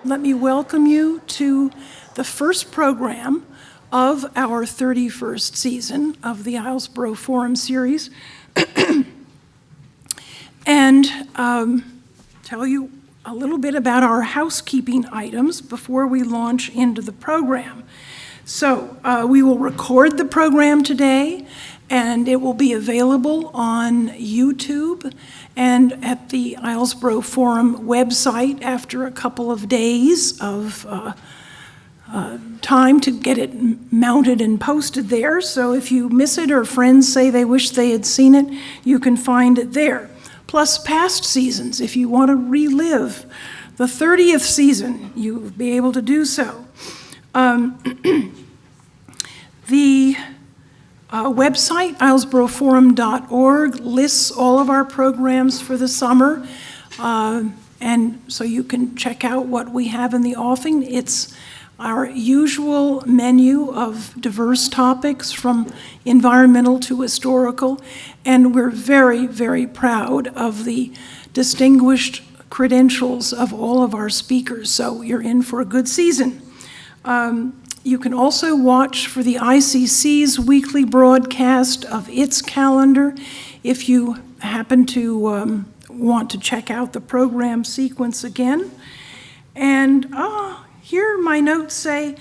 let me welcome you to the first program of our 31st season of the Islesboro Forum Series, and tell you a little bit about our housekeeping items before we launch into the program. So we will record the program today, and it will be available on YouTube and at the Islesboro Forum website after a couple of days of time to get it mounted and posted there. So if you miss it or friends say they wish they had seen it, you can find it there. Plus past seasons, if you want to relive the 30th season, you'll be able to do so. The website, islesboroforum.org, lists all of our programs for the summer, and so you can check out what we have in the offing. It's our usual menu of diverse topics from environmental to historical, and we're very, very proud of the distinguished credentials of all of our speakers, so you're in for a good season. You can also watch for the ICC's weekly broadcast of its calendar if you happen to want to check out the program sequence again. And here my notes say,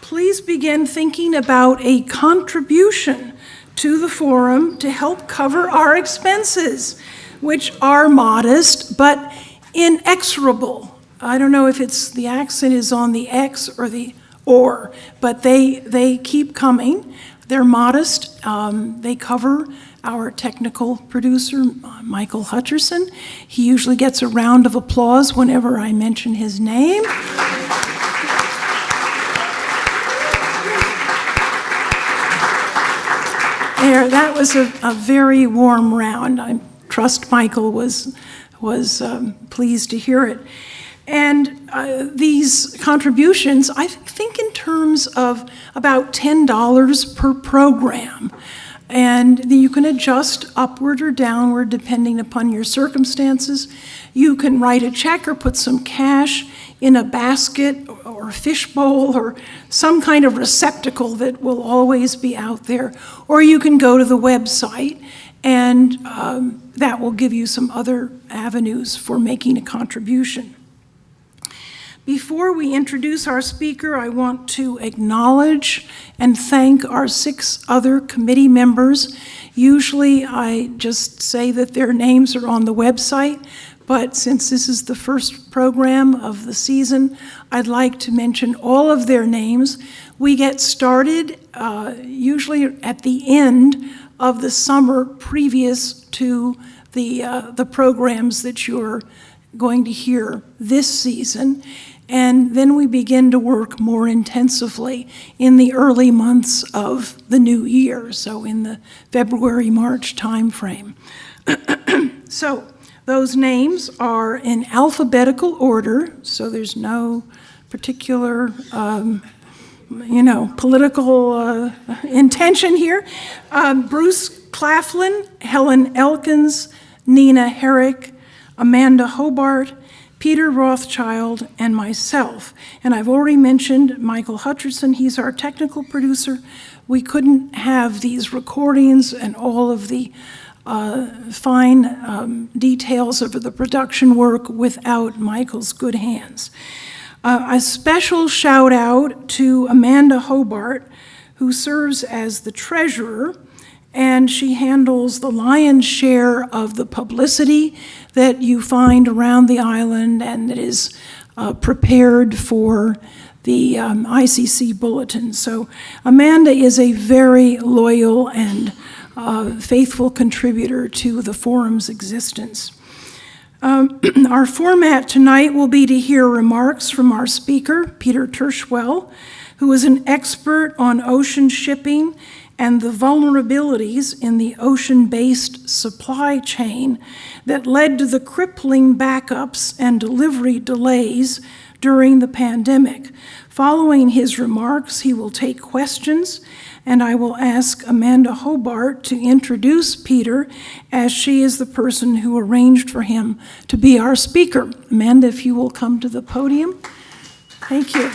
please begin thinking about a contribution to the forum to help cover our expenses, which are modest but inexorable. I don't know if it's the accent is on the X or the or, but they keep coming. They're modest. They cover our technical producer, Michael Hutcherson. He usually gets a round of applause whenever I mention his name. There, that was a very warm round. I trust Michael was pleased to hear it. And these contributions, I think in terms of about $10 per program. And you can adjust upward or downward depending upon your circumstances. You can write a check or put some cash in a basket or fishbowl or some kind of receptacle that will always be out there. Or you can go to the website, and that will give you some other avenues for making a contribution. Before we introduce our speaker, I want to acknowledge and thank our 6 other committee members. Usually I just say that their names are on the website, but since this is the first program of the season, I'd like to mention all of their names. We get started usually at the end of the summer previous to the programs that you're going to hear this season. And then we begin to work more intensively in the early months of the new year, so in the February-March timeframe. So those names are in alphabetical order, so there's no particular political intention here. Bruce Claflin, Helen Elkins, Nina Herrick, Amanda Hobart, Peter Rothschild, and myself. And I've already mentioned Michael Hutcherson. He's our technical producer. We couldn't have these recordings and all of the fine details of the production work without Michael's good hands. A special shout out to Amanda Hobart, who serves as the treasurer, and she handles the lion's share of the publicity that you find around the island and that is prepared for the ICC bulletin. So Amanda is a very loyal and faithful contributor to the forum's existence. Our format tonight will be to hear remarks from our speaker, Peter Tirschwell, who is an expert on ocean shipping and the vulnerabilities in the ocean-based supply chain that led to the crippling backups and delivery delays during the pandemic. Following his remarks, he will take questions, and I will ask Amanda Hobart to introduce Peter, as she is the person who arranged for him to be our speaker. Amanda, if you will come to the podium. Thank you.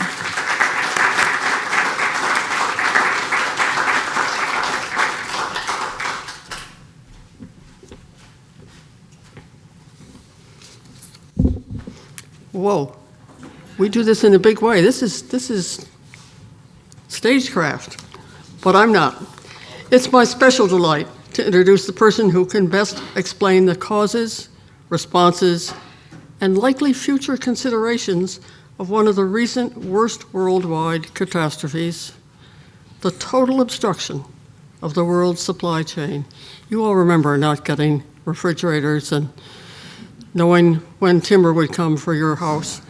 Whoa, we do this in a big way. This is stagecraft, but I'm not. It's my special delight to introduce the person who can best explain the causes, responses, and likely future considerations of one of the recent worst worldwide catastrophes, the total obstruction of the world's supply chain. You all remember not getting refrigerators and knowing when timber would come for your house.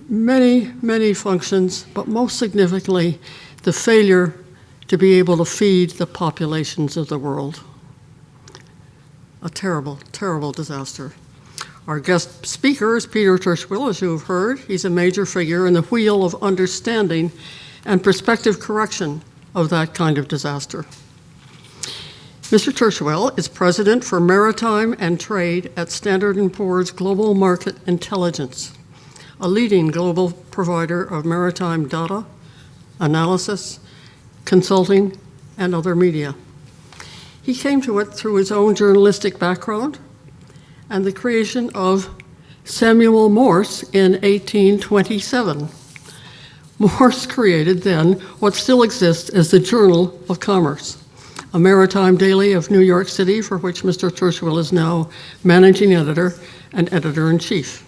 Many, many functions, but most significantly, the failure to be able to feed the populations of the world. A terrible, terrible disaster. Our guest speaker is Peter Tirschwell, as you have heard. He's a major figure in the wheel of understanding and perspective correction of that kind of disaster. Mr. Tirschwell is president for Maritime and Trade at Standard & Poor's Global Market Intelligence, a leading global provider of maritime data, analysis, consulting, and other media. He came to it through his own journalistic background and the creation of Samuel Morse in 1827. Morse created then what still exists as the Journal of Commerce, a maritime daily of New York City, for which Mr. Tirschwell is now managing editor and editor-in-chief.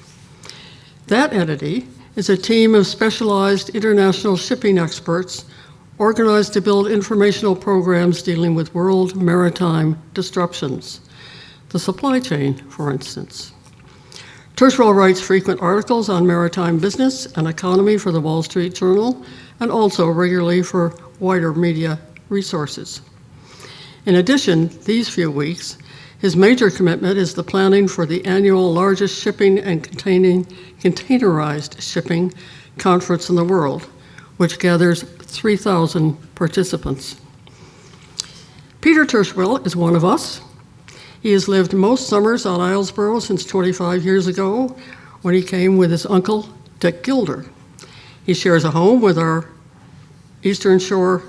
That entity is a team of specialized international shipping experts organized to build informational programs dealing with world maritime disruptions, the supply chain, for instance. Tirschwell writes frequent articles on maritime business and economy for the Wall Street Journal, and also regularly for wider media resources. In addition, these few weeks, his major commitment is the planning for the annual largest shipping and containerized shipping conference in the world, which gathers 3,000 participants. Peter Tirschwell is one of us. He has lived most summers on Islesboro since 25 years ago, when he came with his uncle, Dick Gilder. He shares a home with on our Eastern Shore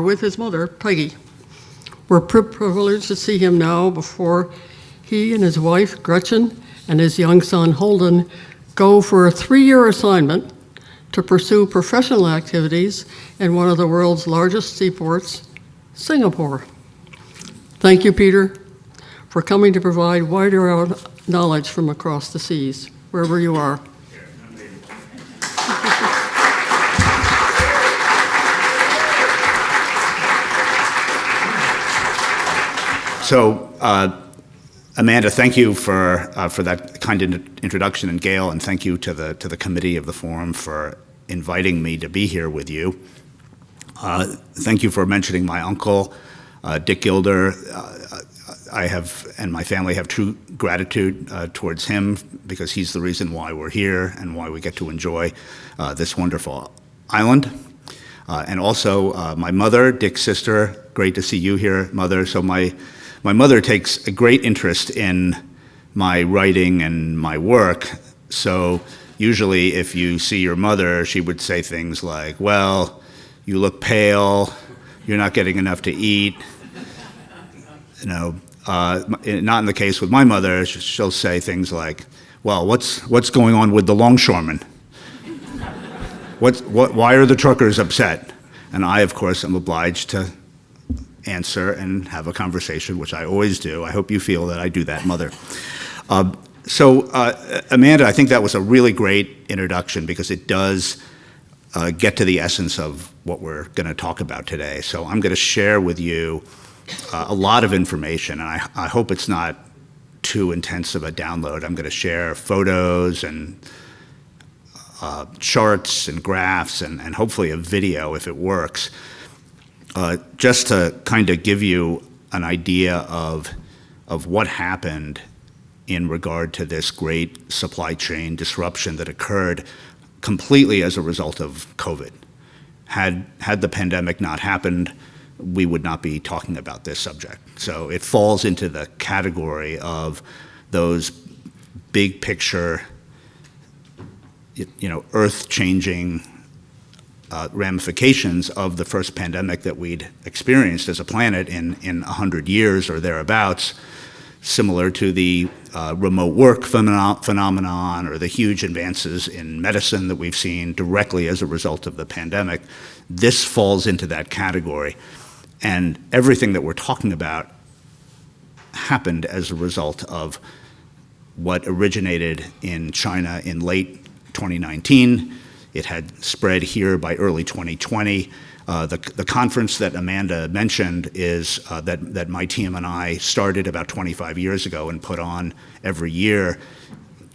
with his mother, Peggy. We're privileged to see him now before he and his wife, Gretchen, and his young son, Holden, go for a 3-year assignment to pursue professional activities in one of the world's largest seaports, Singapore. Thank you, Peter, for coming to provide wider knowledge from across the seas, wherever you are. So, Amanda, thank you for that kind introduction, and Gail, and thank you to the committee of the forum for inviting me to be here with you. Thank you for mentioning my uncle, Dick Gilder. I have, and my family have, true gratitude towards him, because he's the reason why we're here and why we get to enjoy this wonderful island. And also my mother, Dick's sister. Great to see you here, Mother. So my mother takes a great interest in my writing and my work. So usually if you see your mother, she would say things like, well, you look pale, you're not getting enough to eat. You know, not in the case with my mother. She'll say things like, well, what's going on with the longshoremen? Why are the truckers upset? And I, of course, am obliged to answer and have a conversation, which I always do. I hope you feel that I do that, Mother. So, Amanda, I think that was a really great introduction, because it does get to the essence of what we're going to talk about today. So I'm going to share with you a lot of information, and I hope it's not too intensive a download. I'm going to share photos and charts and graphs and hopefully a video if it works, just to kind of give you an idea of what happened in regard to this great supply chain disruption that occurred completely as a result of COVID. Had the pandemic not happened, we would not be talking about this subject. So it falls into the category of those big picture, earth-changing ramifications of the first pandemic that we'd experienced as a planet in 100 years or thereabouts, similar to the remote work phenomenon or the huge advances in medicine that we've seen directly as a result of the pandemic. This falls into that category. And everything that we're talking about happened as a result of what originated in China in late 2019. It had spread here by early 2020. The conference that Amanda mentioned is that my team and I started about 25 years ago and put on every year.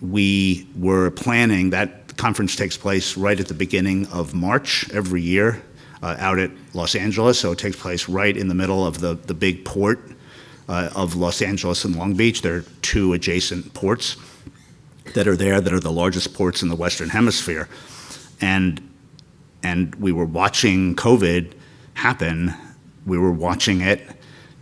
We were planning, that conference takes place right at the beginning of March every year out at Los Angeles, so it takes place right in the middle of the big port of Los Angeles and Long Beach. There are two adjacent ports that are there that are the largest ports in the Western Hemisphere. And we were watching COVID happen. We were watching it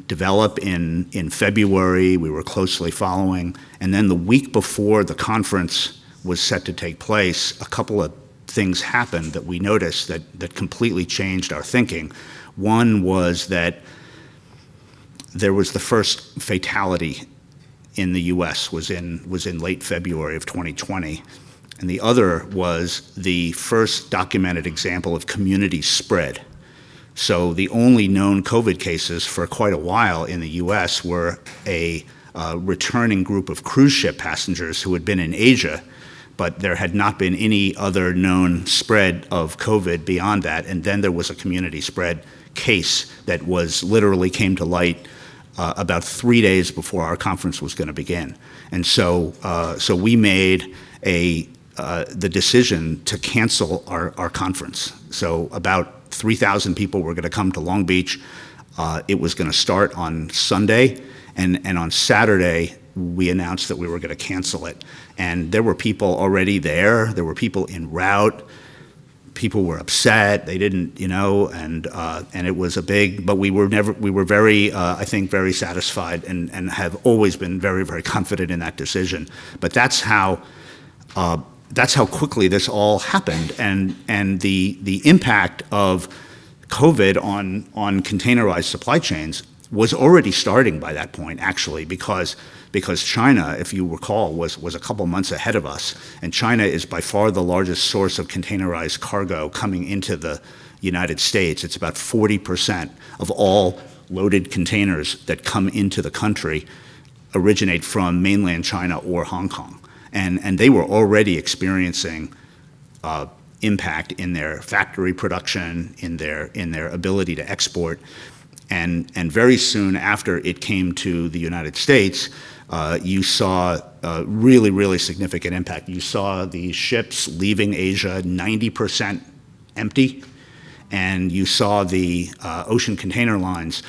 develop in February. We were closely following. And then the week before the conference was set to take place, a couple of things happened that we noticed that completely changed our thinking. One was that there was the first fatality in the US was in late February of 2020. And the other was the first documented example of community spread. So the only known COVID cases for quite a while in the US were a returning group of cruise ship passengers who had been in Asia, but there had not been any other known spread of COVID beyond that. And then there was a community spread case that was literally came to light about 3 days before our conference was going to begin. And so we made the decision to cancel our conference. So about 3,000 people were going to come to Long Beach. It was going to start on Sunday, and on Saturday, we announced that we were going to cancel it. And there were people already there. There were people en route. People were upset. They didn't, and it was a big, but we were very, I think, very satisfied and have always been very, very confident in that decision. But that's how quickly this all happened, and the impact of COVID on containerized supply chains was already starting by that point, actually, because China, if you recall, was a couple months ahead of us, and China is by far the largest source of containerized cargo coming into the United States. It's about 40% of all loaded containers that come into the country originate from mainland China or Hong Kong. And they were already experiencing impact in their factory production, in their ability to export, and very soon after it came to the United States, you saw really, really significant impact. You saw the ships leaving Asia 90% empty, and you saw the ocean container lines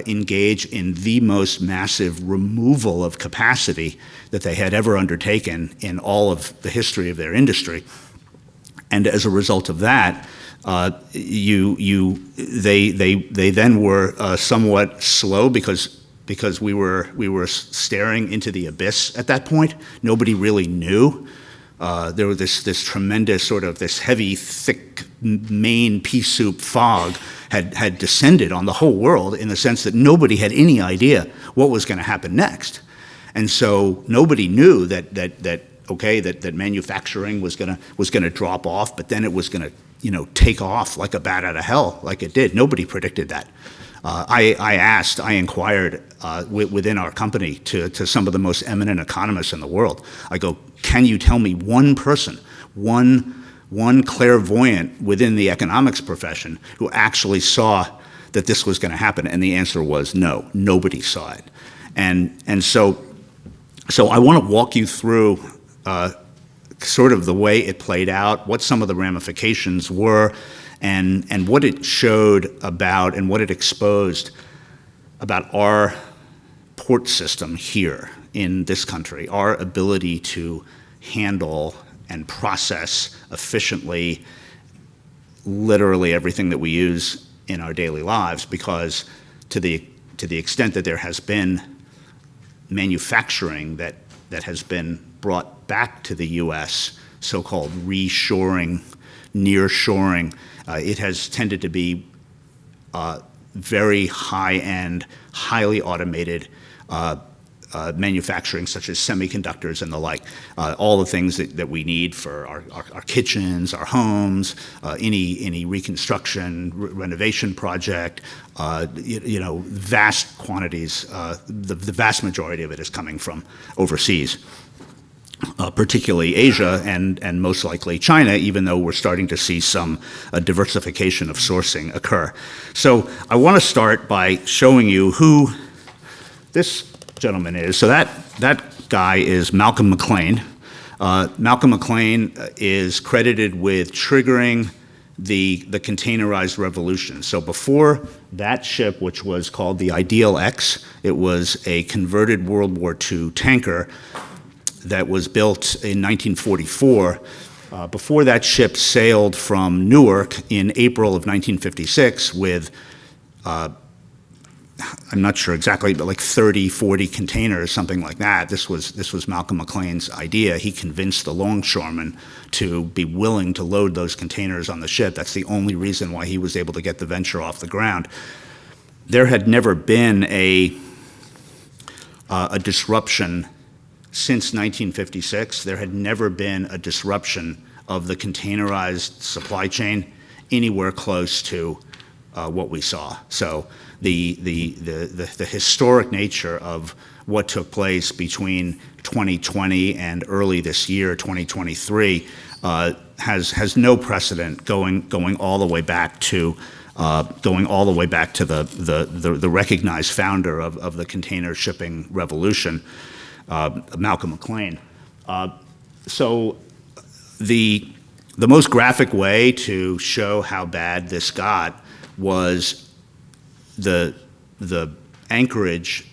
engage in the most massive removal of capacity that they had ever undertaken in all of the history of their industry. And as a result of that, they then were somewhat slow because we were staring into the abyss at that point. Nobody really knew. There was this tremendous sort of this heavy, thick, Maine pea soup fog had descended on the whole world in the sense that nobody had any idea what was going to happen next. And so nobody knew that manufacturing was going to drop off, but then it was going to take off like a bat out of hell, like it did. Nobody predicted that. I inquired within our company to some of the most eminent economists in the world. I go, can you tell me one person, one clairvoyant within the economics profession who actually saw that this was going to happen? And the answer was no, nobody saw it. And so I want to walk you through sort of the way it played out, what some of the ramifications were, and what it showed about and what it exposed about our port system here in this country, our ability to handle and process efficiently literally everything that we use in our daily lives, because to the extent that there has been manufacturing that that has been brought back to the U.S., so-called reshoring, nearshoring, it has tended to be very high-end, highly automated manufacturing, such as semiconductors and the like, all the things that we need for our kitchens, our homes, any reconstruction, renovation project, vast quantities. The vast majority of it is coming from overseas. Particularly Asia and most likely China, even though we're starting to see some diversification of sourcing occur. So I want to start by showing you who this gentleman is. So that guy is Malcolm McLean. Malcolm McLean is credited with triggering the containerized revolution. So before that ship, which was called the Ideal X, it was a converted World War II tanker that was built in 1944. Before that ship sailed from Newark in April of 1956 with, I'm not sure exactly, but like 30, 40 containers, something like that. This was Malcolm McLean's idea. He convinced the longshoremen to be willing to load those containers on the ship. That's the only reason why he was able to get the venture off the ground. There had never been a disruption since 1956. There had never been a disruption of the containerized supply chain anywhere close to what we saw. So the historic nature of what took place between 2020 and early this year, 2023, has no precedent going all the way back to the recognized founder of the container shipping revolution, Malcolm McLean. So the most graphic way to show how bad this got was the anchorage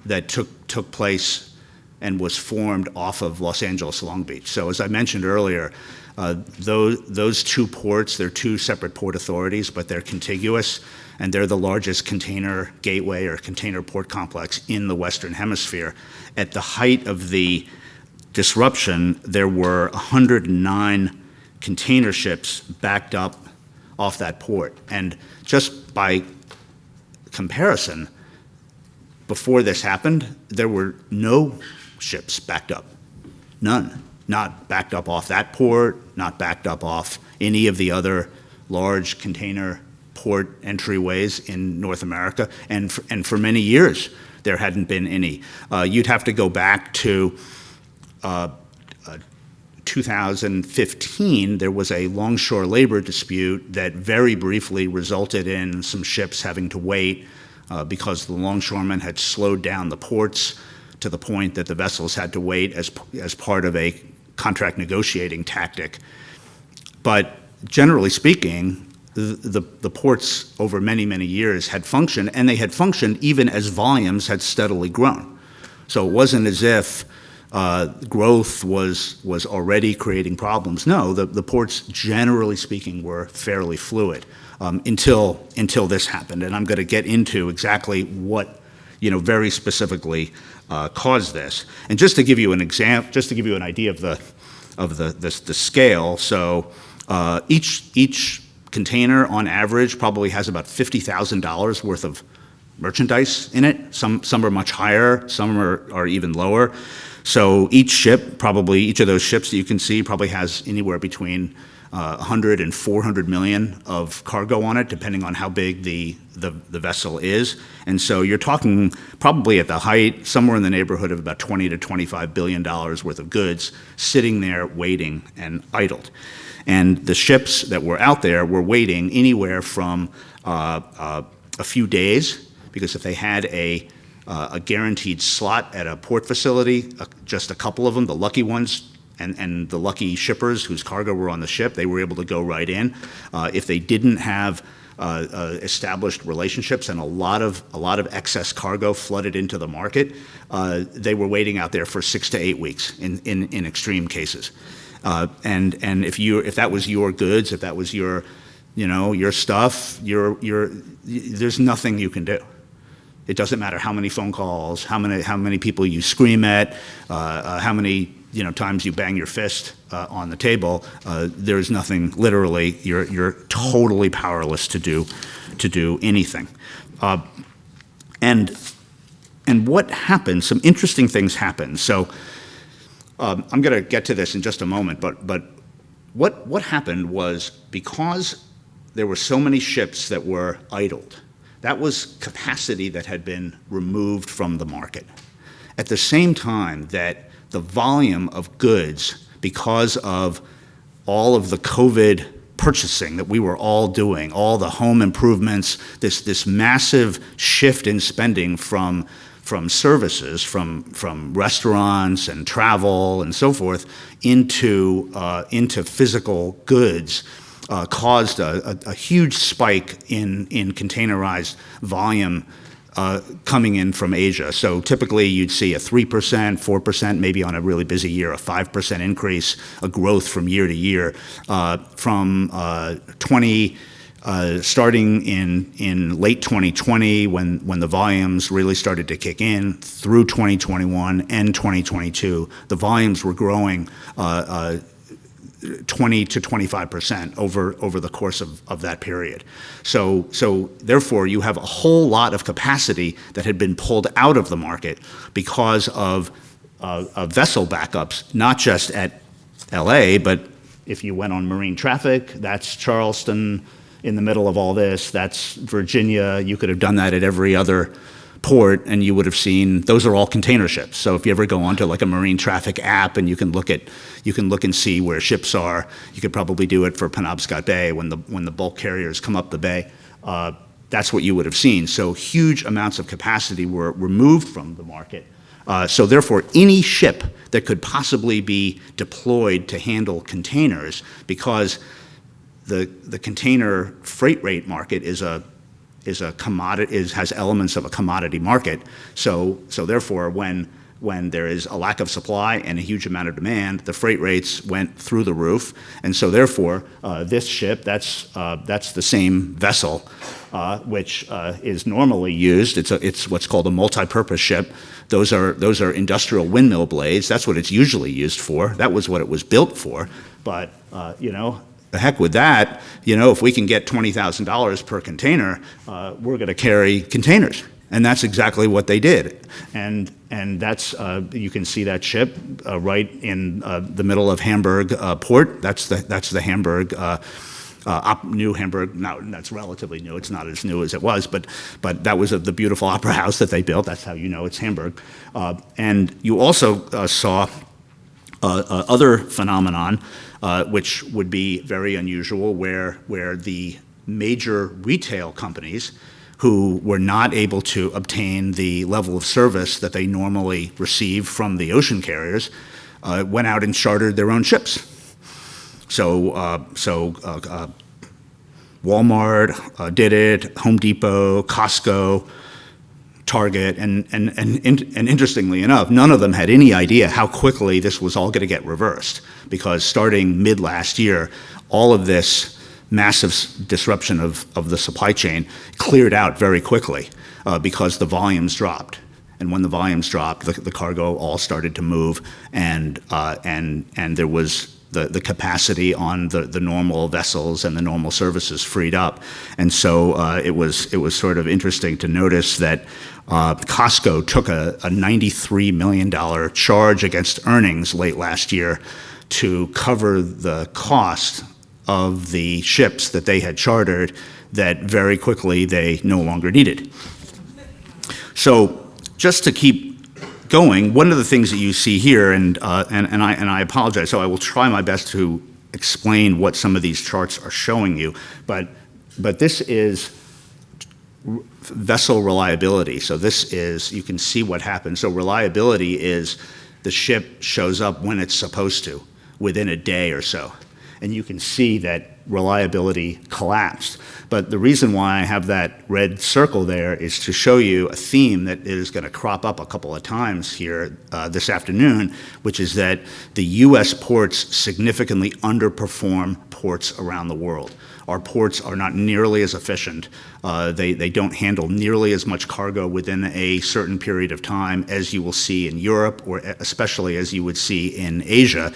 that took place and was formed off of Los Angeles Long Beach. So as I mentioned earlier, those two ports, they're two separate port authorities, but they're contiguous, and they're the largest container gateway or container port complex in the Western Hemisphere. At the height of the disruption, there were 109 container ships backed up off that port. And just by comparison, before this happened, there were no ships backed up. None. Not backed up off that port, not backed up off any of the other large container port entryways in North America. And for many years, there hadn't been any. You'd have to go back to 2015. There was a longshore labor dispute that very briefly resulted in some ships having to wait because the longshoremen had slowed down the ports to the point that the vessels had to wait as part of a contract negotiating tactic. But generally speaking, the ports over many, many years had functioned, and they had functioned even as volumes had steadily grown. So it wasn't as if growth was already creating problems. No, the ports, generally speaking, were fairly fluid until this happened. And I'm going to get into exactly what, very specifically caused this. And just to give you an example, just to give you an idea of the scale. So each container, on average, probably has about $50,000 worth of merchandise in it. Some are much higher, some are even lower. So each of those ships that you can see probably has anywhere between 100 and 400 million of cargo on it, depending on how big the vessel is. And so you're talking probably at the height, somewhere in the neighborhood of about $20 to $25 billion worth of goods sitting there waiting and idled. And the ships that were out there were waiting anywhere from a few days, because if they had a guaranteed slot at a port facility, just a couple of them, the lucky ones, and the lucky shippers whose cargo were on the ship, they were able to go right in. If they didn't have established relationships and a lot of excess cargo flooded into the market, they were waiting out there for 6 to 8 weeks in extreme cases. And if that was your goods, if that was your stuff, there's nothing you can do. It doesn't matter how many phone calls, how many people you scream at, how many times you bang your fist on the table. There's nothing. Literally, you're totally powerless to do anything. And what happened? Some interesting things happened. So I'm going to get to this in just a moment. But what happened was, because there were so many ships that were idled, that was capacity that had been removed from the market. At the same time that the volume of goods, because of all of the COVID purchasing that we were all doing, all the home improvements, this massive shift in spending from services, from restaurants and travel and so forth into physical goods, caused a huge spike in containerized volume coming in from Asia. So typically you'd see a 3%, 4%, maybe on a really busy year, a 5% increase, a growth from year to year, starting in late 2020 when the volumes really started to kick in, through 2021 and 2022. The volumes were growing 20 to 25% over the course of that period. So therefore, you have a whole lot of capacity that had been pulled out of the market because of vessel backups, not just at LA, but if you went on marine traffic, that's Charleston in the middle of all this, that's Virginia. You could have done that at every other port, and you would have seen those are all container ships. So if you ever go onto like a marine traffic app and you can look and see where ships are, you could probably do it for Penobscot Bay when the bulk carriers come up the bay. That's what you would have seen. So huge amounts of capacity were removed from the market. So therefore, any ship that could possibly be deployed to handle containers, because the container freight rate market is a commodity, has elements of a commodity market. So therefore, when there is a lack of supply and a huge amount of demand, the freight rates went through the roof. And so therefore, this ship, that's the same vessel, which is normally used. It's what's called a multi-purpose ship. Those are industrial windmill blades. That's what it's usually used for. That was what it was built for. But the heck with that. If we can get $20,000 per container, we're going to carry containers. And that's exactly what they did. And that's, you can see that ship right in the middle of Hamburg port. That's the Hamburg, new Hamburg. Now, that's relatively new. It's not as new as it was, but that was the beautiful opera house that they built. That's how you know it's Hamburg. And you also saw other phenomenon, which would be very unusual, where the major retail companies who were not able to obtain the level of service that they normally receive from the ocean carriers went out and chartered their own ships. So Walmart did it, Home Depot, Costco, Target, and interestingly enough, none of them had any idea how quickly this was all going to get reversed, because starting mid last year, all of this massive disruption of the supply chain cleared out very quickly because the volumes dropped. And when the volumes dropped, the cargo all started to move, and there was the capacity on the normal vessels and the normal services freed up. And so it was sort of interesting to notice that Costco took a $93 million charge against earnings late last year to cover the cost of the ships that they had chartered that very quickly they no longer needed. So just to keep going, one of the things that you see here, and I apologize, so I will try my best to explain what some of these charts are showing you, but this is vessel reliability. So this is, you can see what happens. So reliability is the ship shows up when it's supposed to, within a day or so. And you can see that reliability collapsed. But the reason why I have that red circle there is to show you a theme that is going to crop up a couple of times here this afternoon, which is that the U.S. ports significantly underperform ports around the world. Our ports are not nearly as efficient. They don't handle nearly as much cargo within a certain period of time as you will see in Europe, or especially as you would see in Asia.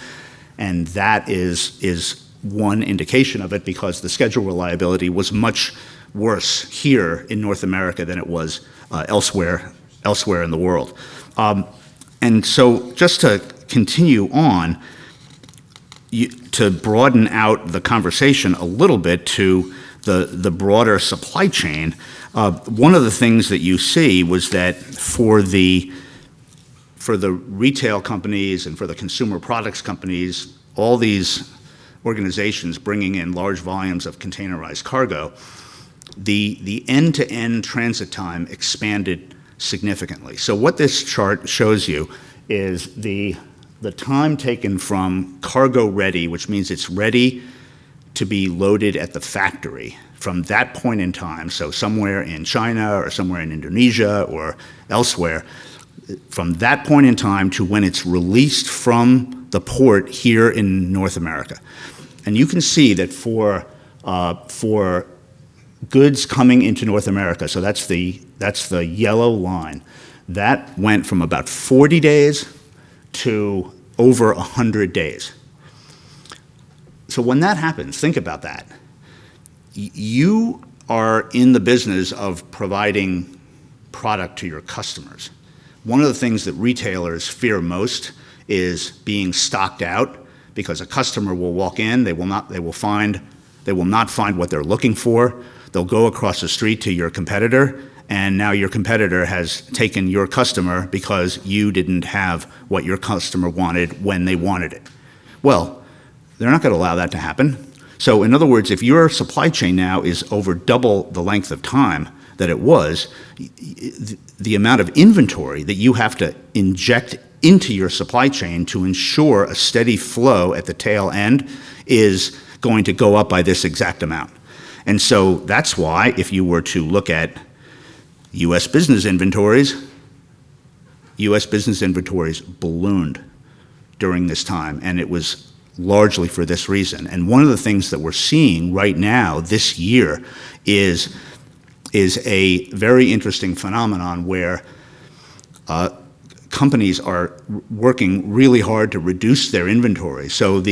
And that is one indication of it, because the schedule reliability was much worse here in North America than it was elsewhere in the world. And so just to continue on, to broaden out the conversation a little bit to the broader supply chain, one of the things that you see was that for the retail companies and for the consumer products companies, all these organizations bringing in large volumes of containerized cargo, the end-to-end transit time expanded significantly. So what this chart shows you is the time taken from cargo ready, which means it's ready to be loaded at the factory, from that point in time, so somewhere in China or somewhere in Indonesia or elsewhere, from that point in time to when it's released from the port here in North America. And you can see that for goods coming into North America, so that's the yellow line, that went from about 40 days to over 100 days. So when that happens, think about that. You are in the business of providing product to your customers. One of the things that retailers fear most is being stocked out, because a customer will walk in, they will not find what they're looking for. They'll go across the street to your competitor, and now your competitor has taken your customer because you didn't have what your customer wanted when they wanted it. Well, they're not going to allow that to happen. So in other words, if your supply chain now is over double the length of time that it was, the amount of inventory that you have to inject into your supply chain to ensure a steady flow at the tail end is going to go up by this exact amount. And so that's why, if you were to look at U.S. business inventories ballooned during this time, and it was largely for this reason. And one of the things that we're seeing right now this year is a very interesting phenomenon where companies are working really hard to reduce their inventory. So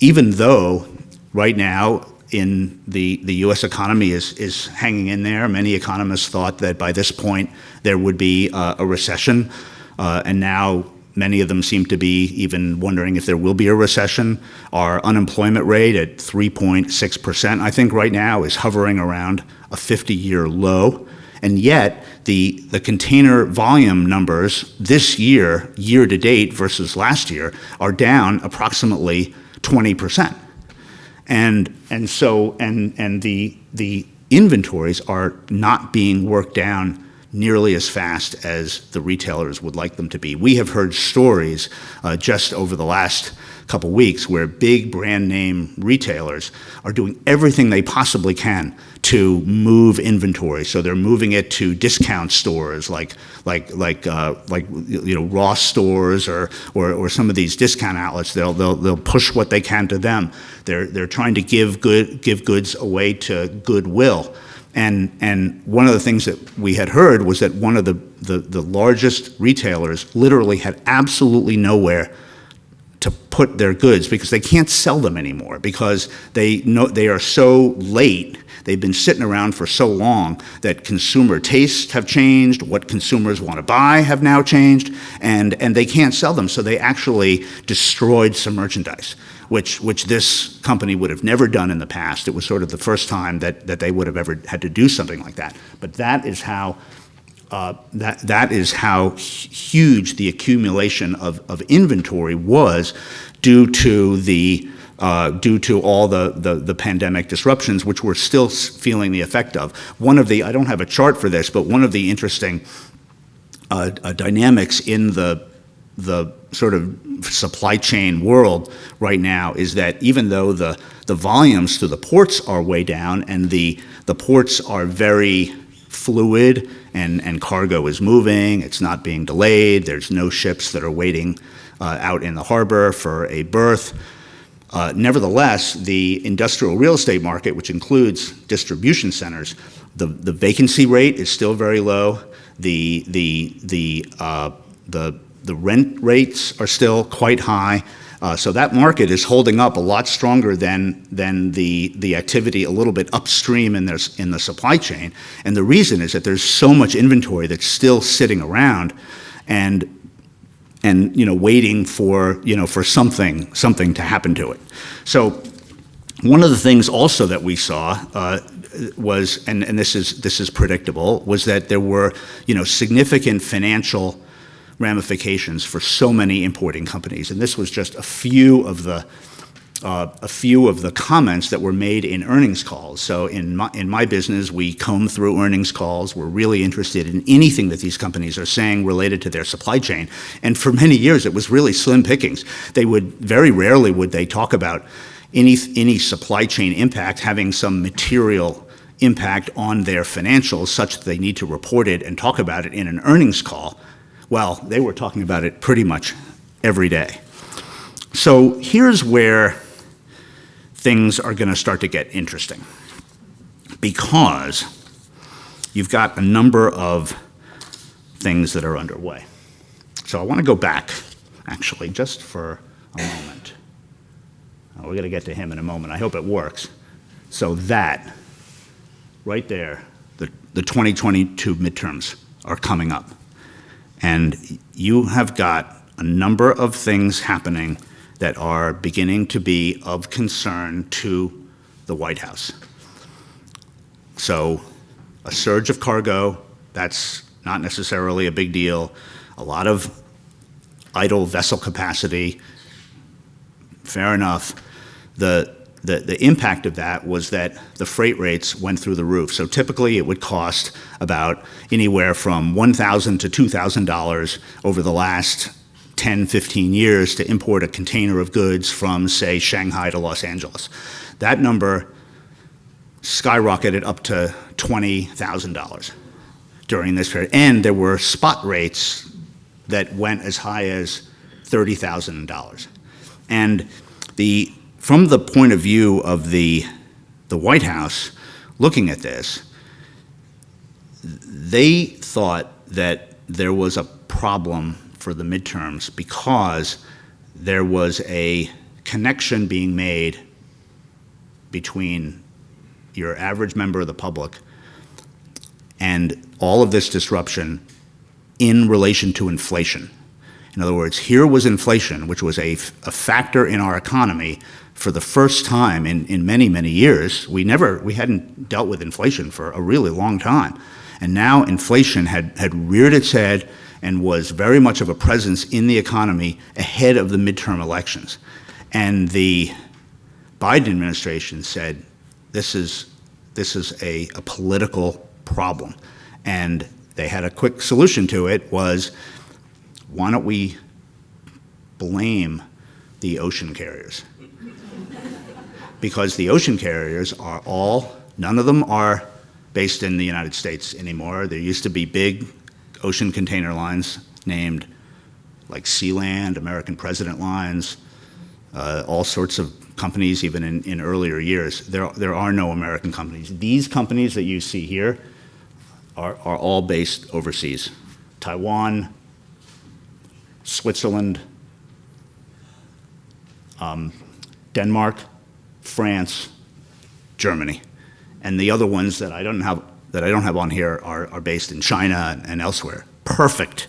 even though right now in the U.S. economy is hanging in there, many economists thought that by this point there would be a recession, and now many of them seem to be even wondering if there will be a recession. Our unemployment rate at 3.6%, I think right now, is hovering around a 50-year low. And yet, the container volume numbers this year to date versus last year, are down approximately 20%. And the inventories are not being worked down nearly as fast as the retailers would like them to be. We have heard stories just over the last couple weeks where big brand name retailers are doing everything they possibly can to move inventory. So they're moving it to discount stores like Ross stores or some of these discount outlets. They'll push what they can to them. They're trying to give goods away to Goodwill. And one of the things that we had heard was that one of the largest retailers literally had absolutely nowhere to put their goods because they can't sell them anymore because they are so late. They've been sitting around for so long that consumer tastes have changed, what consumers want to buy have now changed, and they can't sell them. So they actually destroyed some merchandise, which this company would have never done in the past. It was sort of the first time that they would have ever had to do something like that. But that is how huge the accumulation of inventory was due to all the pandemic disruptions, which we're still feeling the effect of. I don't have a chart for this, but one of the interesting dynamics in the the sort of supply chain world right now is that even though the volumes to the ports are way down and the ports are very fluid and cargo is moving, it's not being delayed, there's no ships that are waiting out in the harbor for a berth. Nevertheless, the industrial real estate market, which includes distribution centers, the vacancy rate is still very low. The rent rates are still quite high. So that market is holding up a lot stronger than the activity a little bit upstream in the supply chain. And the reason is that there's so much inventory that's still sitting around and waiting for something to happen to it. So one of the things also that we saw was, and this is predictable, was that there were significant financial ramifications for so many importing companies, and this was just a few of the comments that were made in earnings calls. So in my business, we comb through earnings calls. We're really interested in anything that these companies are saying related to their supply chain. And for many years, it was really slim pickings. They would very rarely would they talk about any supply chain impact having some material impact on their financials, such that they need to report it and talk about it in an earnings call. Well, they were talking about it pretty much every day. So here's where things are going to start to get interesting, because you've got a number of things that are underway. So I want to go back, actually, just for a moment. We're going to get to him in a moment. I hope it works. So that, right there, the 2022 midterms are coming up. And you have got a number of things happening that are beginning to be of concern to the White House. So a surge of cargo, that's not necessarily a big deal. A lot of idle vessel capacity, fair enough. The impact of that was that the freight rates went through the roof. So typically it would cost about anywhere from $1,000 to $2,000 over the last 10, 15 years to import a container of goods from, say, Shanghai to Los Angeles. That number skyrocketed up to $20,000 during this period. And there were spot rates that went as high as $30,000. And from the point of view of the White House looking at this, they thought that there was a problem for the midterms because there was a connection being made between your average member of the public and all of this disruption in relation to inflation. In other words, here was inflation, which was a factor in our economy for the first time in many, many years. We hadn't dealt with inflation for a really long time. And now inflation had reared its head and was very much of a presence in the economy ahead of the midterm elections. And the Biden administration said, this is a political problem. And they had a quick solution to it, was, why don't we blame the ocean carriers? Because the ocean carriers none of them are based in the United States anymore. There used to be big ocean container lines named like Sealand, American President Lines, all sorts of companies even in earlier years. There are no American companies. These companies that you see here are all based overseas. Taiwan, Switzerland, Denmark, France, Germany, and the other ones that I don't have on here are based in China and elsewhere. Perfect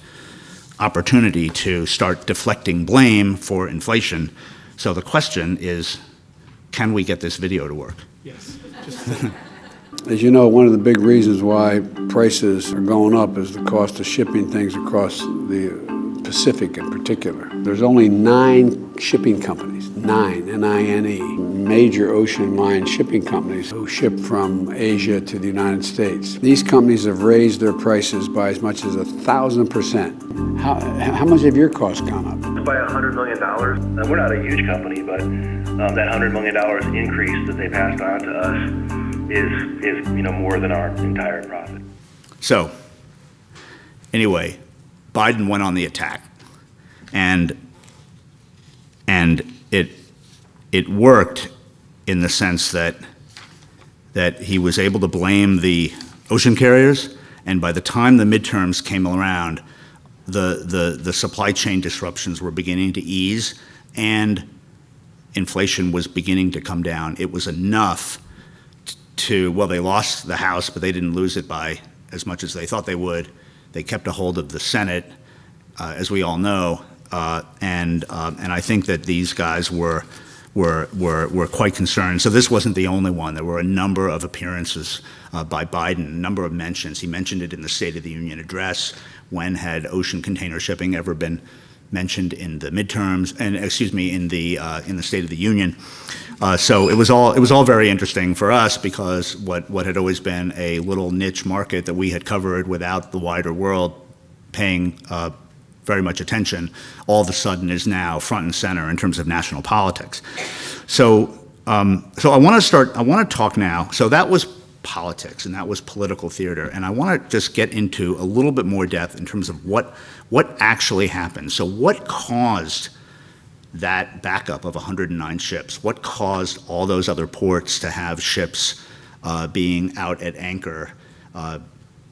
opportunity to start deflecting blame for inflation. So the question is, can we get this video to work? Yes. As you know, one of the big reasons why prices are going up is the cost of shipping things across the Pacific in particular. There's only 9 shipping companies, 9, N-I-N-E, major ocean line shipping companies who ship from Asia to the United States. These companies have raised their prices by as much as 1,000%. How much have your costs gone up? By $100 million. Now, we're not a huge company, but that $100 million increase that they passed on to us is more than our entire profit. So, anyway, Biden went on the attack, and it worked in the sense that he was able to blame the ocean carriers, and by the time the midterms came around, the supply chain disruptions were beginning to ease, and inflation was beginning to come down. It was enough well, they lost the House, but they didn't lose it by as much as they thought they would. They kept a hold of the Senate, as we all know, and I think that these guys were quite concerned. So this wasn't the only one. There were a number of appearances by Biden, a number of mentions. He mentioned it in the State of the Union address. When had ocean container shipping ever been mentioned in the midterms? And excuse me, in the State of the Union. So it was all very interesting for us, because what had always been a little niche market that we had covered without the wider world paying very much attention, all of a sudden is now front and center in terms of national politics. So I want to talk now. So that was politics, and that was political theater, and I want to just get into a little bit more depth in terms of what actually happened. So what caused that backup of 109 ships? What caused all those other ports to have ships being out at anchor?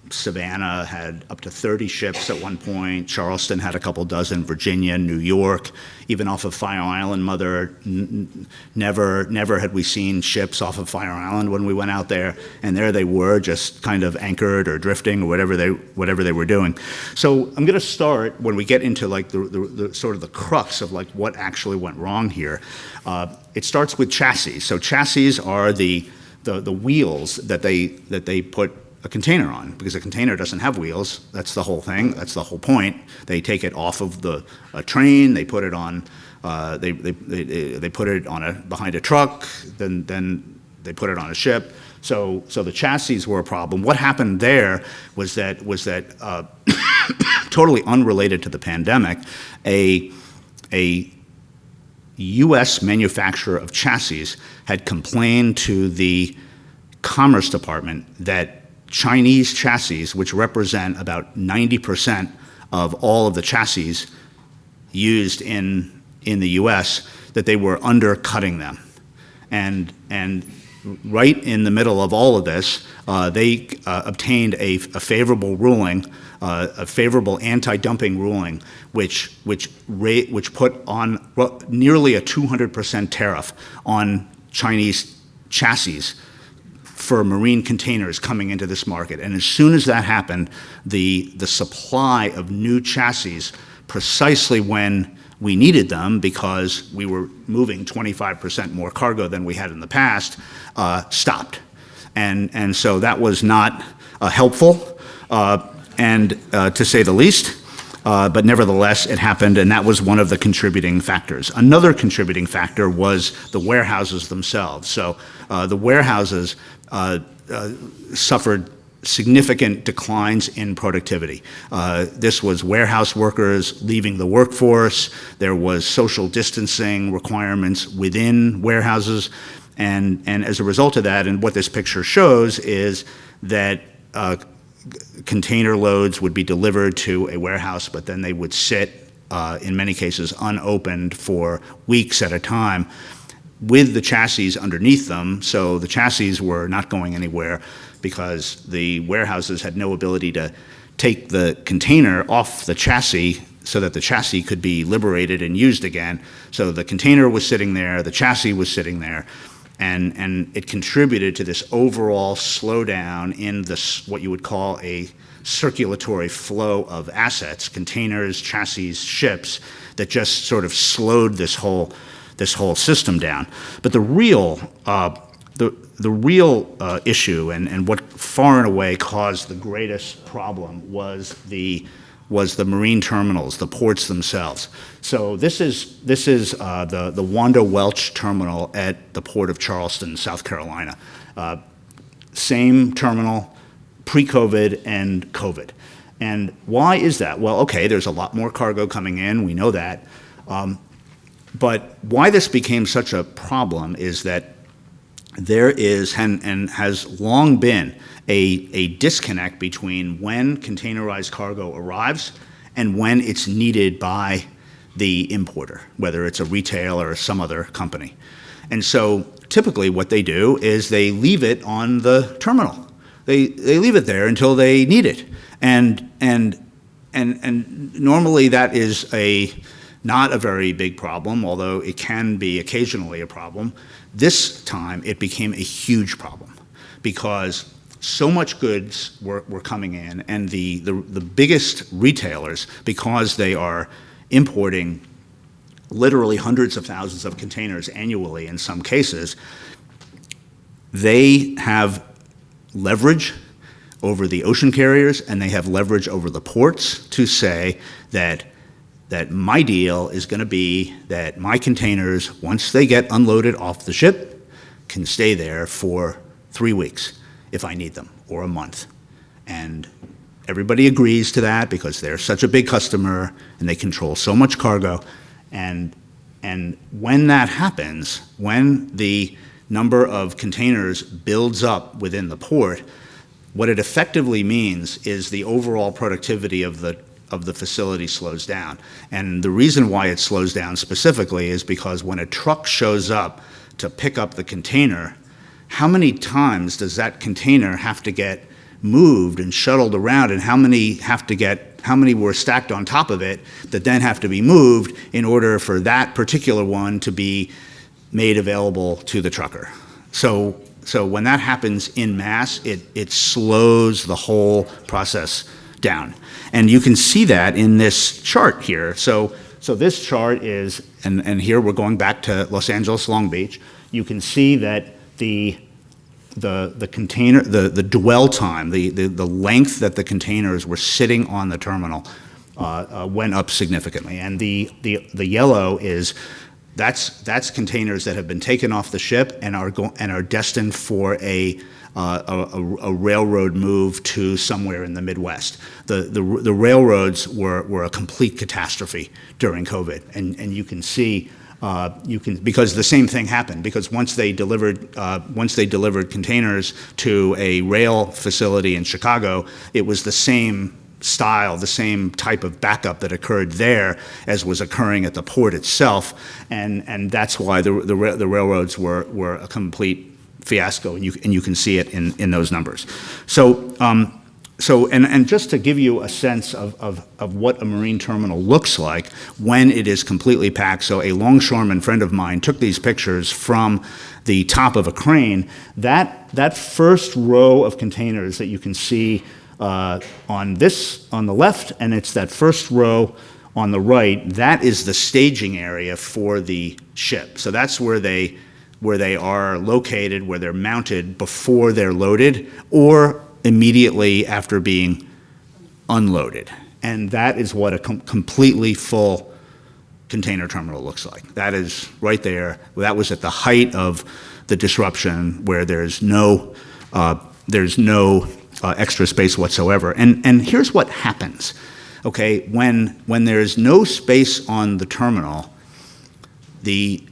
Savannah had up to 30 ships at one point. Charleston had a couple dozen. Virginia, New York, even off of Fire Island, never had we seen ships off of Fire Island when we went out there. And there they were, just kind of anchored or drifting or whatever they were doing. So I'm going to start when we get into like the sort of the crux of like what actually went wrong here. It starts with chassis. So chassis are the wheels that they put a container on, because a container doesn't have wheels. That's the whole thing. That's the whole point. They take it off of a train. They put it on. They put it on behind a truck. Then they put it on a ship. So the chassis were a problem. What happened there was that totally unrelated to the pandemic, a U.S. manufacturer of chassis had complained to the Commerce Department that Chinese chassis, which represent about 90% of all of the chassis used in the U.S., that they were undercutting them. And right in the middle of all of this, they obtained a favorable ruling, a favorable anti-dumping ruling, which put on nearly a 200% tariff on Chinese chassis for marine containers coming into this market. And as soon as that happened, the supply of new chassis, precisely when we needed them, because we were moving 25% more cargo than we had in the past, stopped. And so that was not helpful, to say the least. But nevertheless, it happened, and that was one of the contributing factors. Another contributing factor was the warehouses themselves. So the warehouses suffered significant declines in productivity. This was warehouse workers leaving the workforce. There was social distancing requirements within warehouses. And as a result of that, and what this picture shows is that container loads would be delivered to a warehouse, but then they would sit, in many cases, unopened for weeks at a time with the chassis underneath them. So the chassis were not going anywhere because the warehouses had no ability to take the container off the chassis so that the chassis could be liberated and used again. So the container was sitting there, the chassis was sitting there, and it contributed to this overall slowdown in this, what you would call a circulatory flow of assets, containers, chassis, ships, that just sort of slowed this whole system down. But the real issue, and what far and away caused the greatest problem, was the was the marine terminals, the ports themselves. So this is the Wanda Welch terminal at the Port of Charleston, South Carolina. Same terminal, pre-COVID and COVID. And why is that? Well, okay, there's a lot more cargo coming in, we know that. But why this became such a problem is that there is and has long been a disconnect between when containerized cargo arrives and when it's needed by the importer, whether it's a retailer or some other company. And so typically what they do is they leave it on the terminal. They leave it there until they need it. And normally that is not a very big problem, although it can be occasionally a problem. This time it became a huge problem because so much goods were coming in, and the biggest retailers, because they are importing literally hundreds of thousands of containers annually in some cases, they have leverage over the ocean carriers and they have leverage over the ports to say that my deal is going to be that my containers, once they get unloaded off the ship, can stay there for 3 weeks if I need them, or a month. And everybody agrees to that because they're such a big customer and they control so much cargo. And when that happens, when the number of containers builds up within the port, what it effectively means is the overall productivity of the facility slows down. And the reason why it slows down specifically is because when a truck shows up to pick up the container, how many times does that container have to get moved and shuttled around, and how many were stacked on top of it that then have to be moved in order for that particular one to be made available to the trucker? So when that happens in mass, it slows the whole process down. And you can see that in this chart here. So this chart is, and here we're going back to Los Angeles, Long Beach. You can see that the container, the dwell time, the length that the containers were sitting on the terminal went up significantly. And the yellow is, that's containers that have been taken off the ship and are destined for a railroad move to somewhere in the Midwest. The railroads were a complete catastrophe during COVID, and you can see because the same thing happened, because once they delivered containers to a rail facility in Chicago, it was the same style, the same type of backup that occurred there as was occurring at the port itself, and that's why the railroads were a complete fiasco, and you can see it in those numbers. So just to give you a sense of what a marine terminal looks like when it is completely packed. So a longshoreman friend of mine took these pictures from the top of a crane. That first row of containers that you can see on the left, and it's that first row on the right, that is the staging area for the ship. So that's where they are located, where they're mounted before they're loaded or immediately after being unloaded. And that is what a completely full container terminal looks like. That is right there. That was at the height of the disruption, where there's no extra space whatsoever. And here's what happens. Okay, when there's no space on the terminal, the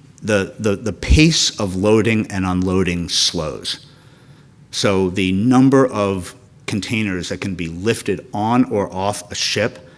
pace of loading and unloading slows. So the number of containers that can be lifted on or off a ship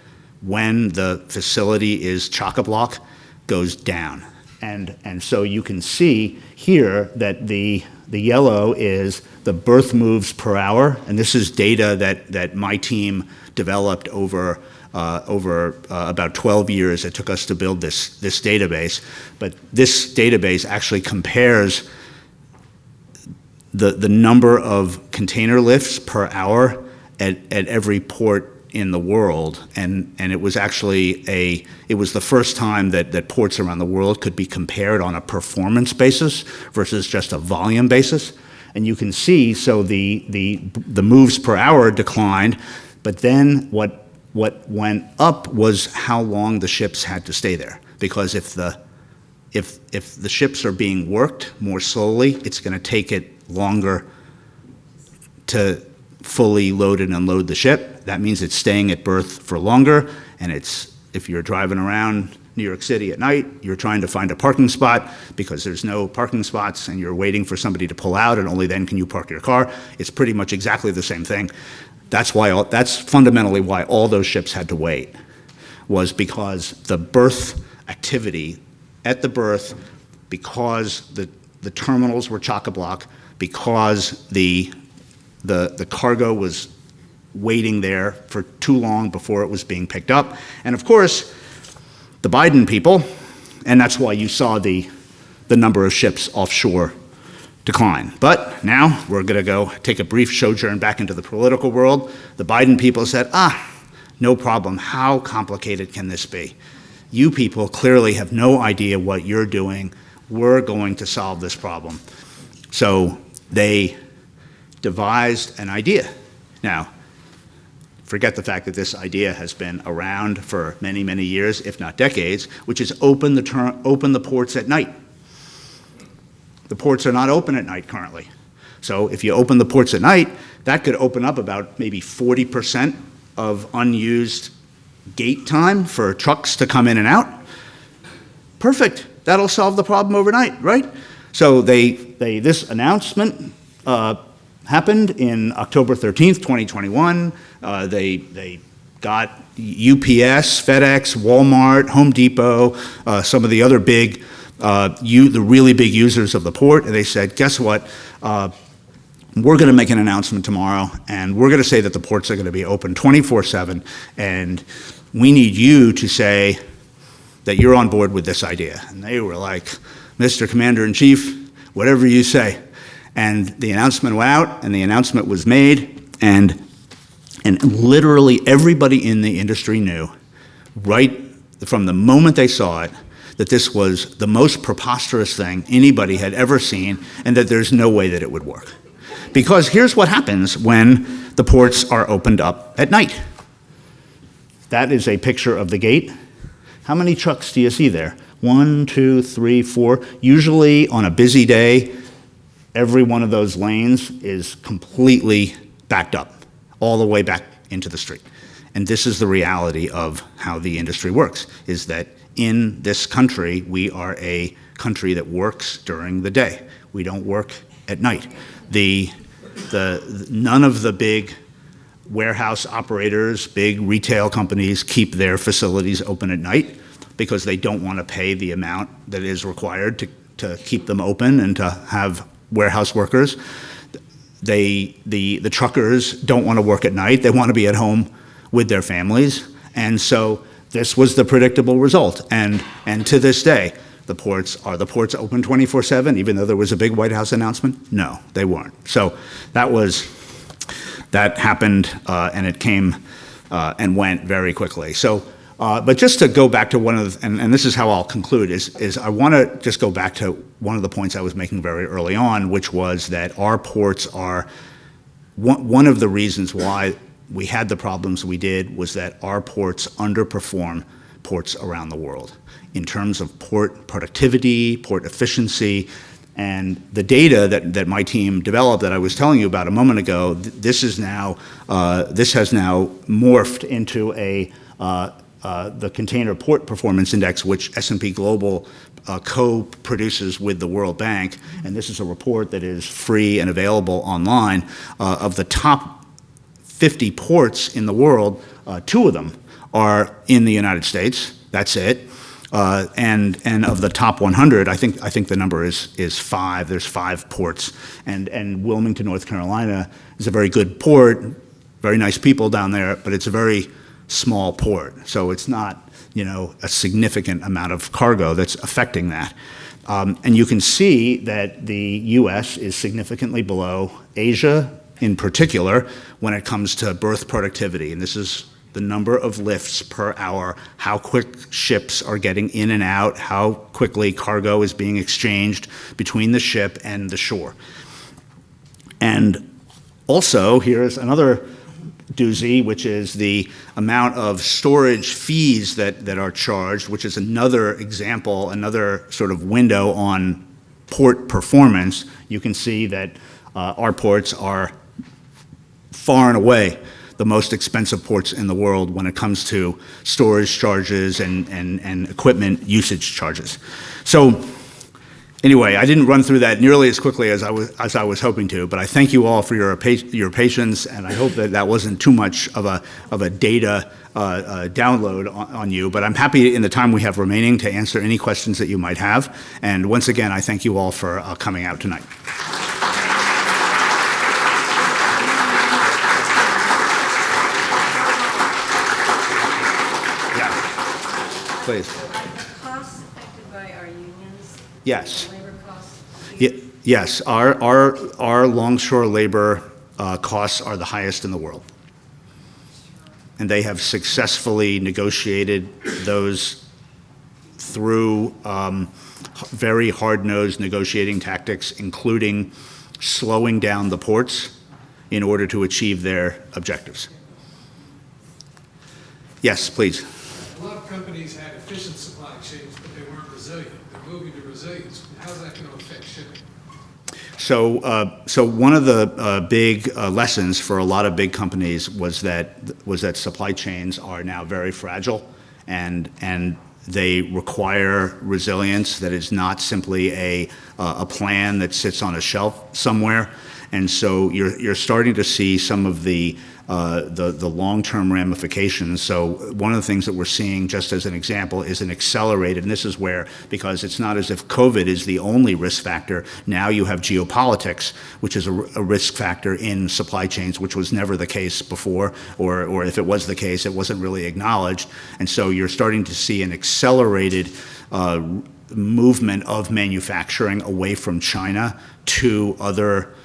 when the facility is chock-a-block goes down. And so you can see here that the yellow is the berth moves per hour, and this is data that my team developed over about 12 years. It took us to build this database, but this database actually compares the number of container lifts per hour at every port in the world, and it was actually it was the first time that ports around the world could be compared on a performance basis versus just a volume basis. And you can see, so the moves per hour declined, but then what What went up was how long the ships had to stay there. Because if the ships are being worked more slowly, it's going to take it longer to fully load and unload the ship. That means it's staying at berth for longer, and if you're driving around New York City at night, you're trying to find a parking spot because there's no parking spots and you're waiting for somebody to pull out and only then can you park your car. It's pretty much exactly the same thing. That's fundamentally why all those ships had to wait, was because the berth activity at the berth, because the terminals were chock-a-block, because the cargo was waiting there for too long before it was being picked up. And of course, the Biden people, and that's why you saw the number of ships offshore decline. But now we're going to go take a brief sojourn back into the political world. The Biden people said, no problem. How complicated can this be? You people clearly have no idea what you're doing. We're going to solve this problem. So they devised an idea. Now, forget the fact that this idea has been around for many, many years, if not decades, which is open the ports at night. The ports are not open at night currently. So if you open the ports at night, that could open up about maybe 40% of unused gate time for trucks to come in and out. Perfect. That'll solve the problem overnight, right? So this announcement happened in October 13th, 2021. They got UPS, FedEx, Walmart, Home Depot, some of the other big, the really big users of the port, and they said, guess what? We're going to make an announcement tomorrow, and we're going to say that the ports are going to be open 24/7, and we need you to say that you're on board with this idea. And they were like, Mr. Commander-in-Chief, whatever you say. And the announcement went out, and the announcement was made, and literally everybody in the industry knew, right from the moment they saw it, that this was the most preposterous thing anybody had ever seen, and that there's no way that it would work. Because here's what happens when the ports are opened up at night. That is a picture of the gate. How many trucks do you see there? 1, 2, 3, 4. Usually on a busy day, every one of those lanes is completely backed up, all the way back into the street. And this is the reality of how the industry works, is that in this country, we are a country that works during the day. We don't work at night. None of the big warehouse operators, big retail companies keep their facilities open at night because they don't want to pay the amount that is required to keep them open and to have warehouse workers. The truckers don't want to work at night. They want to be at home with their families. And so this was the predictable result. And to this day, the ports open 24/7, even though there was a big White House announcement? No, they weren't. So that happened, and it came and went very quickly. So, but just to go back to one of the, and this is how I'll conclude, is I want to just go back to one of the points I was making very early on, which was that our ports are, one of the reasons why we had the problems we did was that our ports underperform ports around the world in terms of port productivity, port efficiency, and the data that my team developed that I was telling you about a moment ago. This has now morphed into the Container Port Performance Index, which S&P Global co-produces with the World Bank, and this is a report that is free and available online. Of the top 50 ports in the world, 2 of them are in the United States. That's it. And of the top 100, I think the number is 5. There's 5 ports, and Wilmington, North Carolina, is a very good port. Very nice people down there, but it's a very small port, so it's not a significant amount of cargo that's affecting that. And you can see that the U.S. is significantly below Asia, in particular, when it comes to berth productivity, and this is the number of lifts per hour, how quick ships are getting in and out, how quickly cargo is being exchanged between the ship and the shore. And also, here's another doozy, which is the amount of storage fees that are charged, which is another example, another sort of window on port performance. You can see that our ports are far and away the most expensive ports in the world when it comes to storage charges and equipment usage charges. So anyway, I didn't run through that nearly as quickly as I was hoping to, but I thank you all for your patience, and I hope that that wasn't too much of a data download on you. But I'm happy in the time we have remaining to answer any questions that you might have. And once again, I thank you all for coming out tonight. Please. Are the costs affected by our unions? Yes. Labor costs? Yes. Our longshore labor costs are the highest in the world. And they have successfully negotiated those through very hard-nosed negotiating tactics, including slowing down the ports in order to achieve their objectives. Yes, please. A lot of companies had efficient supply chains, but they weren't resilient. They're moving to resilience. How's that going to affect shipping? So one of the big lessons for a lot of big companies was that supply chains are now very fragile, and they require resilience. That is not simply a plan that sits on a shelf somewhere. And so you're starting to see some of the long-term ramifications. So one of the things that we're seeing, just as an example, is an accelerated, and this is where, because it's not as if COVID is the only risk factor, now you have geopolitics, which is a risk factor in supply chains, which was never the case before, or if it was the case, it wasn't really acknowledged. And so you're starting to see an accelerated movement of manufacturing away from China to other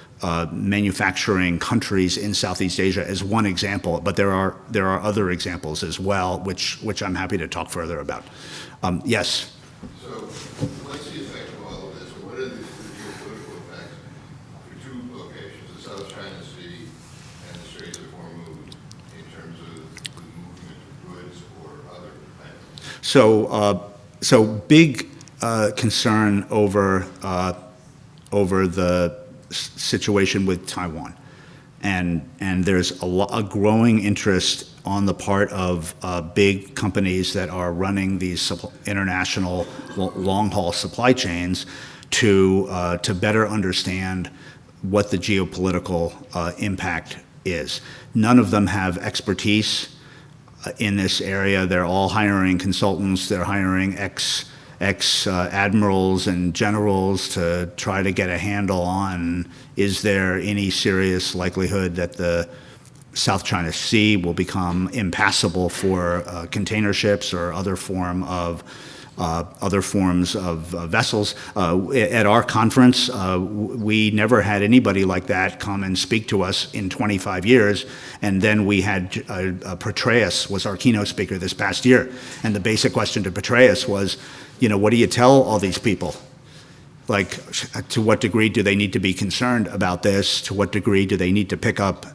manufacturing countries in Southeast Asia as one example, but there are other examples as well, which I'm happy to talk further about. Yes. So, what's the effect of all of this? What are the geopolitical effects for two locations, the South China Sea and the Strait of Hormuz, in terms of the movement of goods or other things? So big concern over the situation with Taiwan, and there's a growing interest on the part of big companies that are running these international long-haul supply chains to better understand what the geopolitical impact is. None of them have expertise in this area. They're all hiring consultants. They're hiring ex-admirals and generals to try to get a handle on, is there any serious likelihood that the South China Sea will become impassable for container ships or other forms of vessels. At our conference, we never had anybody like that come and speak to us in 25 years, and then we had Petraeus was our keynote speaker this past year, and the basic question to Petraeus was, what do you tell all these people? Like, to what degree do they need to be concerned about this? To what degree do they need to pick up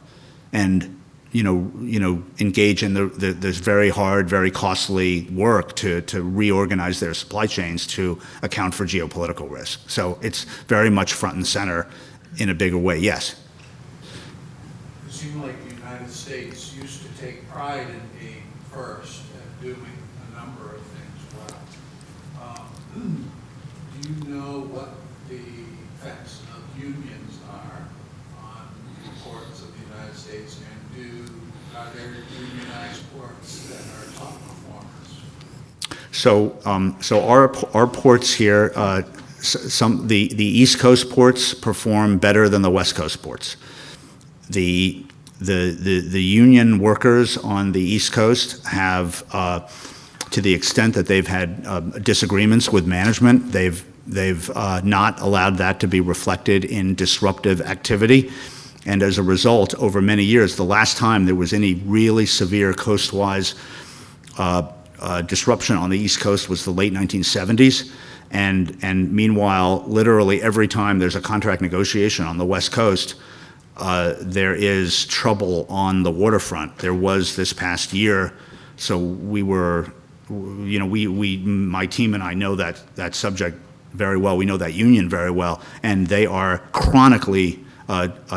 and, engage in this very hard, very costly work to reorganize their supply chains to account for geopolitical risk? So it's very much front and center in a bigger way. Yes? It seemed like the United States used to take pride in being first and doing a number of things well. Do you know what the effects of unions are on the ports of the United States, and are there unionized ports that are top performers? So our ports here, the East Coast ports perform better than the West Coast ports. The union workers on the East Coast have, to the extent that they've had disagreements with management, they've not allowed that to be reflected in disruptive activity. And as a result, over many years, the last time there was any really severe coastwise disruption on the East Coast was the late 1970s. And meanwhile, literally every time there's a contract negotiation on the West Coast, there is trouble on the waterfront. There was this past year, so we were, my team and I know that subject very well. We know that union very well, and they are chronically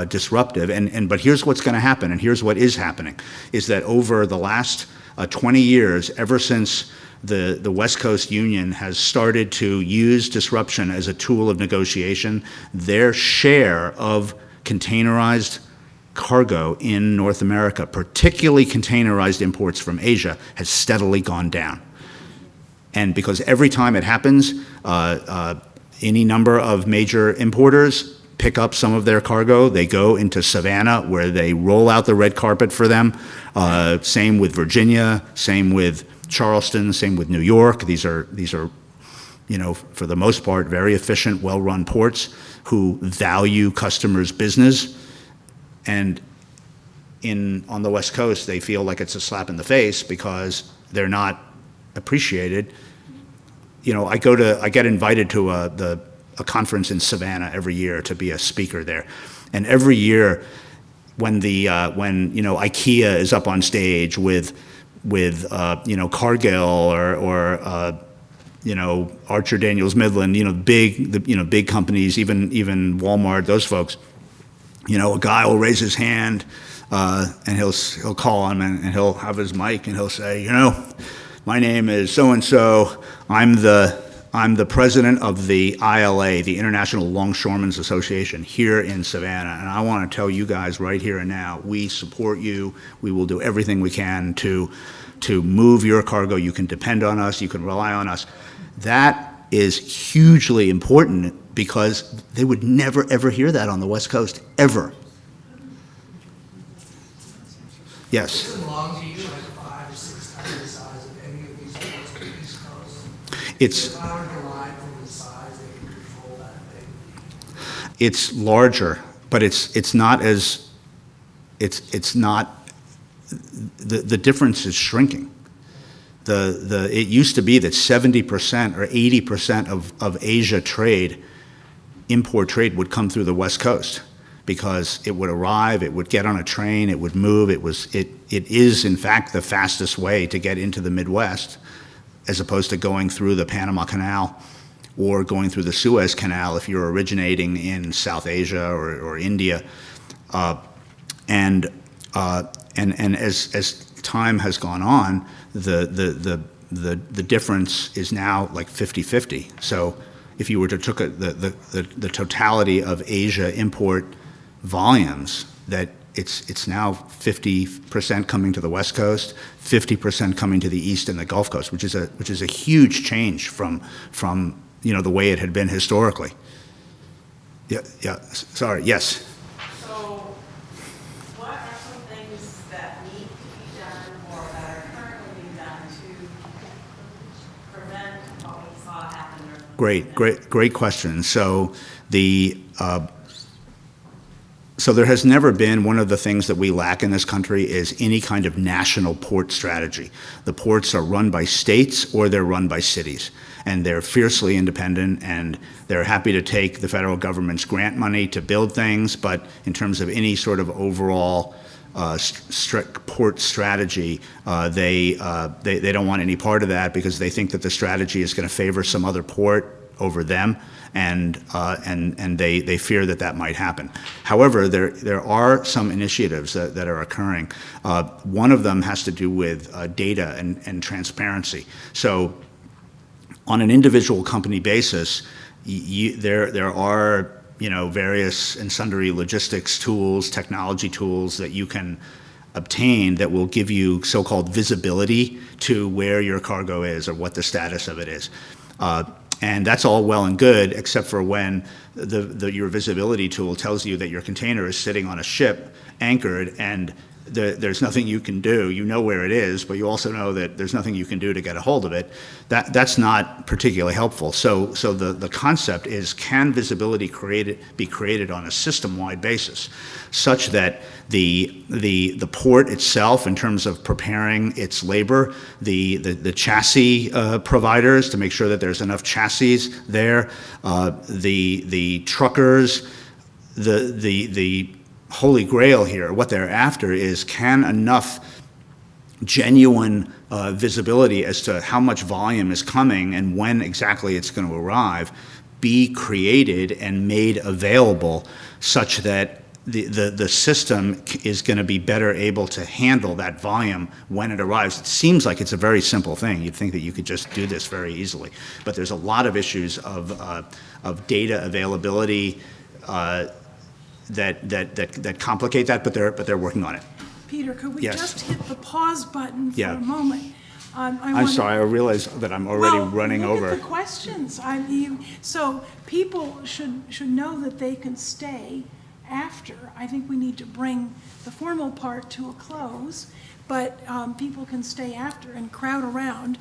disruptive. But here's what's going to happen, and here's what is happening, is that over the last 20 years, ever since the West Coast Union has started to use disruption as a tool of negotiation, their share of containerized cargo in North America, particularly containerized imports from Asia, has steadily gone down. And because every time it happens, any number of major importers pick up some of their cargo. They go into Savannah, where they roll out the red carpet for them. Same with Virginia, same with Charleston, same with New York. These are, for the most part, very efficient, well-run ports who value customers' business. And on the West Coast, they feel like it's a slap in the face because they're not appreciated. I get invited to a conference in Savannah every year to be a speaker there, and every year when IKEA is up on stage with Cargill or Archer Daniels Midland, big companies, even Walmart, those folks, a guy will raise his hand and he'll call on him and he'll have his mic and he'll say, my name is so and so. I'm the president of the ILA, the International Longshoremen's Association, here in Savannah, and I want to tell you guys right here and now, we support you. We will do everything we can to move your cargo. You can depend on us. You can rely on us. That is hugely important because they would never, ever hear that on the West Coast, ever. Yes? Isn't Long Beach like 5 or 6 times the size of any of these ports on the East Coast? It's, if I were to line from the size, they can control that thing. It's larger, but it's not as, it's not, the difference is shrinking. It used to be that 70% or 80% of Asia trade, import trade, would come through the West Coast because it would arrive, it would get on a train, it would move. It is in fact the fastest way to get into the Midwest, as opposed to going through the Panama Canal or going through the Suez Canal if you're originating in South Asia or India. And as time has gone on, the difference is now like 50-50. So if you were to took the totality of Asia import volumes, that it's now 50% coming to the West Coast, 50% coming to the East and the Gulf Coast, which is a huge change from the way it had been historically. Yeah. Sorry. Yes. So, what are some things that need to be done or that are currently being done to prevent what we saw happen earlier? Great question. So so there has never been, one of the things that we lack in this country is any kind of national port strategy. The ports are run by states or they're run by cities, and they're fiercely independent, and they're happy to take the federal government's grant money to build things, but in terms of any sort of overall strict port strategy, they don't want any part of that because they think that the strategy is going to favor some other port over them, and they fear that might happen. However, there are some initiatives that are occurring. One of them has to do with data and transparency. So on an individual company basis, there are various and sundry logistics tools, technology tools that you can obtain that will give you so-called visibility to where your cargo is or what the status of it is. And that's all well and good, except for when your visibility tool tells you that your container is sitting on a ship anchored and there's nothing you can do. You know where it is, but you also know that there's nothing you can do to get a hold of it. That's not particularly helpful. So the concept is, can visibility be created on a system-wide basis, such that the port itself, in terms of preparing its labor, the chassis providers to make sure that there's enough chassis there, the truckers, the holy grail here. What they're after is, can enough genuine visibility as to how much volume is coming and when exactly it's going to arrive be created and made available such that the system is going to be better able to handle that volume when it arrives. It seems like it's a very simple thing. You'd think that you could just do this very easily, but there's a lot of issues of data availability that complicate that, but they're working on it. Peter, could we Yes. just hit the pause button for Yeah. a moment? I'm sorry, I realize that I'm already running look over. at the questions. So people should know that they can stay after. I think we need to bring the formal part to a close, but people can stay after and crowd around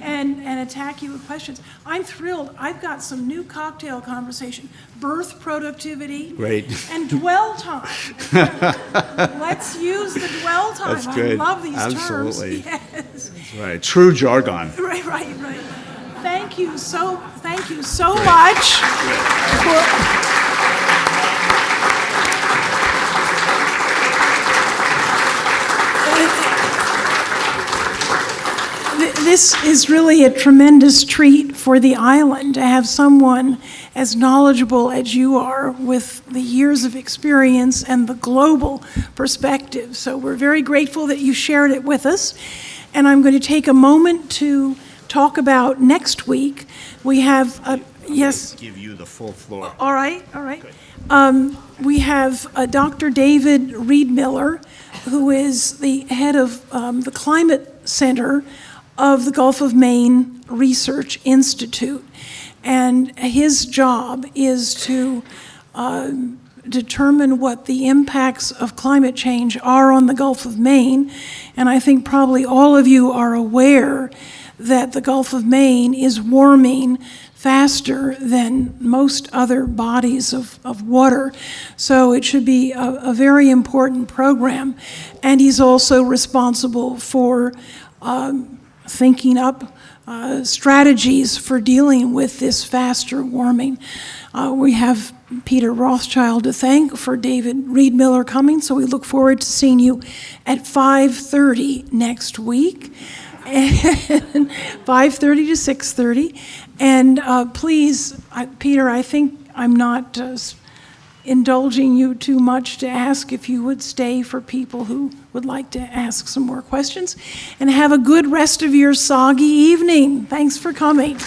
and attack you with questions. I'm thrilled. I've got some new cocktail conversation: birth productivity, Great. and dwell time. Let's use the dwell time. That's good. I love these Absolutely. terms. Yes. Right, true jargon. Right. Thank you so much for. This is really a tremendous treat for the island to have someone as knowledgeable as you are with the years of experience and the global perspective. So we're very grateful that you shared it with us. And I'm going to take a moment to talk about next week. We have, yes. Give you the full floor. All right. We have Dr. David Reed-Miller, who is the head of the Climate Center of the Gulf of Maine Research Institute. And his job is to determine what the impacts of climate change are on the Gulf of Maine. And I think probably all of you are aware that the Gulf of Maine is warming faster than most other bodies of water. So it should be a very important program. And he's also responsible for thinking up strategies for dealing with this faster warming. We have Peter Rothschild to thank for David Reed-Miller coming, so we look forward to seeing you at 5:30 next week, and 5:30 to 6:30. And please, Peter, I think I'm not indulging you too much to ask if you would stay for people who would like to ask some more questions. And have a good rest of your soggy evening. Thanks for coming.